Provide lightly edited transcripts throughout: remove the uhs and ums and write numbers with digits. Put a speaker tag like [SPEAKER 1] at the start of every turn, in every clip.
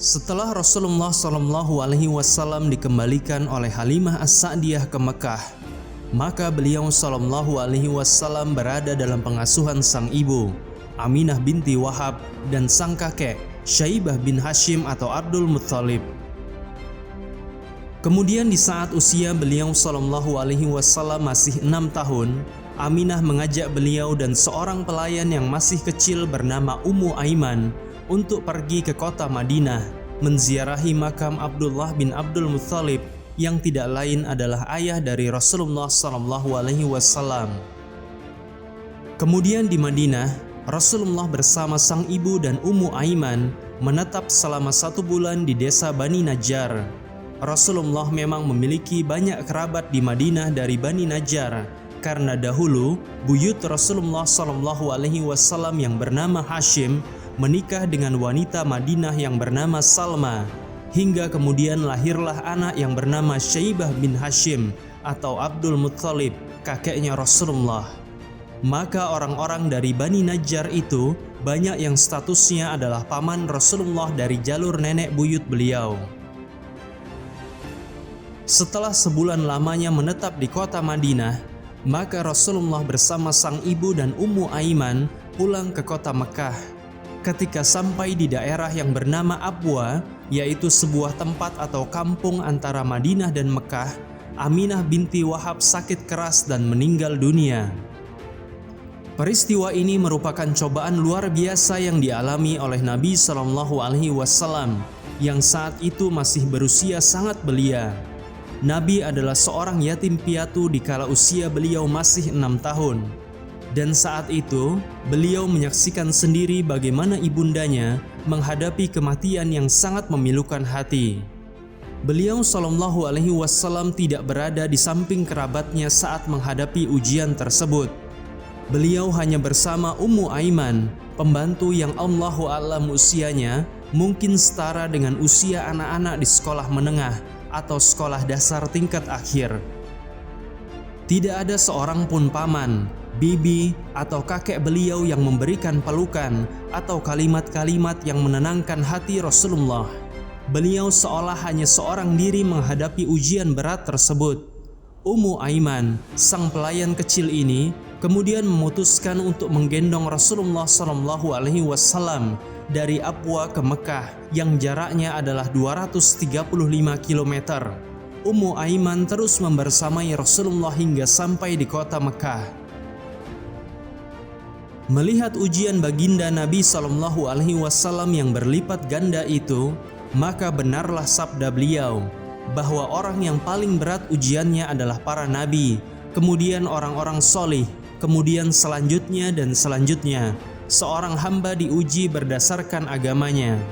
[SPEAKER 1] Setelah Rasulullah SAW dikembalikan oleh Halimah As-Sa'diyah ke Mekah, maka beliau SAW berada dalam pengasuhan sang ibu, Aminah binti Wahab, dan sang kakek, Syaibah bin Hashim atau Abdul Muttalib. Kemudian di saat usia beliau SAW masih 6 tahun, Aminah mengajak beliau dan seorang pelayan yang masih kecil bernama Ummu Aiman untuk pergi ke kota Madinah menziarahi makam Abdullah bin Abdul Muttalib yang tidak lain adalah ayah dari Rasulullah SAW. Kemudian di Madinah, Rasulullah bersama sang ibu dan Ummu Aiman menetap selama 1 bulan di desa Bani Najjar. Rasulullah memang memiliki banyak kerabat di Madinah dari Bani Najjar, karena dahulu buyut Rasulullah SAW yang bernama Hashim menikah dengan wanita Madinah yang bernama Salma, hingga kemudian lahirlah anak yang bernama Syaibah bin Hashim atau Abdul Muttalib, kakeknya Rasulullah. Maka orang-orang dari Bani Najjar itu banyak yang statusnya adalah paman Rasulullah dari jalur nenek buyut beliau. Setelah sebulan lamanya menetap di kota Madinah, maka Rasulullah bersama sang ibu dan Ummu Aiman pulang ke kota Mekah. Ketika sampai di daerah yang bernama Abwa, yaitu sebuah tempat atau kampung antara Madinah dan Mekah, Aminah binti Wahab sakit keras dan meninggal dunia. Peristiwa ini merupakan cobaan luar biasa yang dialami oleh Nabi SAW yang saat itu masih berusia sangat belia. Nabi adalah seorang yatim piatu di kala usia beliau masih 6 tahun. Dan saat itu, beliau menyaksikan sendiri bagaimana ibundanya menghadapi kematian yang sangat memilukan hati. Beliau SAW tidak berada di samping kerabatnya saat menghadapi ujian tersebut. Beliau hanya bersama Ummu Aiman, pembantu yang Allahu a'lam usianya mungkin setara dengan usia anak-anak di sekolah menengah atau sekolah dasar tingkat akhir. Tidak ada seorang pun paman, bibi, atau kakek beliau yang memberikan pelukan atau kalimat-kalimat yang menenangkan hati Rasulullah. Beliau seolah hanya seorang diri menghadapi ujian berat tersebut. Ummu Aiman, sang pelayan kecil ini, kemudian memutuskan untuk menggendong Rasulullah SAW dari Abwa ke Mekah yang jaraknya adalah 235 km. Ummu Aiman terus membersamai Rasulullah hingga sampai di kota Mekah. Melihat ujian baginda Nabi SAW yang berlipat ganda itu, maka benarlah sabda beliau bahwa orang yang paling berat ujiannya adalah para nabi, kemudian orang-orang solih, kemudian selanjutnya dan selanjutnya. Seorang hamba diuji berdasarkan agamanya.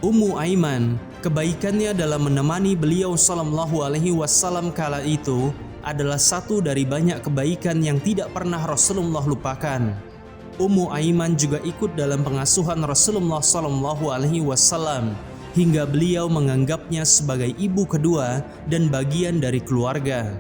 [SPEAKER 1] Ummu Aiman, kebaikannya dalam menemani beliau SAW kala itu adalah satu dari banyak kebaikan yang tidak pernah Rasulullah lupakan. Ummu Aiman juga ikut dalam pengasuhan Rasulullah SAW hingga beliau menganggapnya sebagai ibu kedua dan bagian dari keluarga.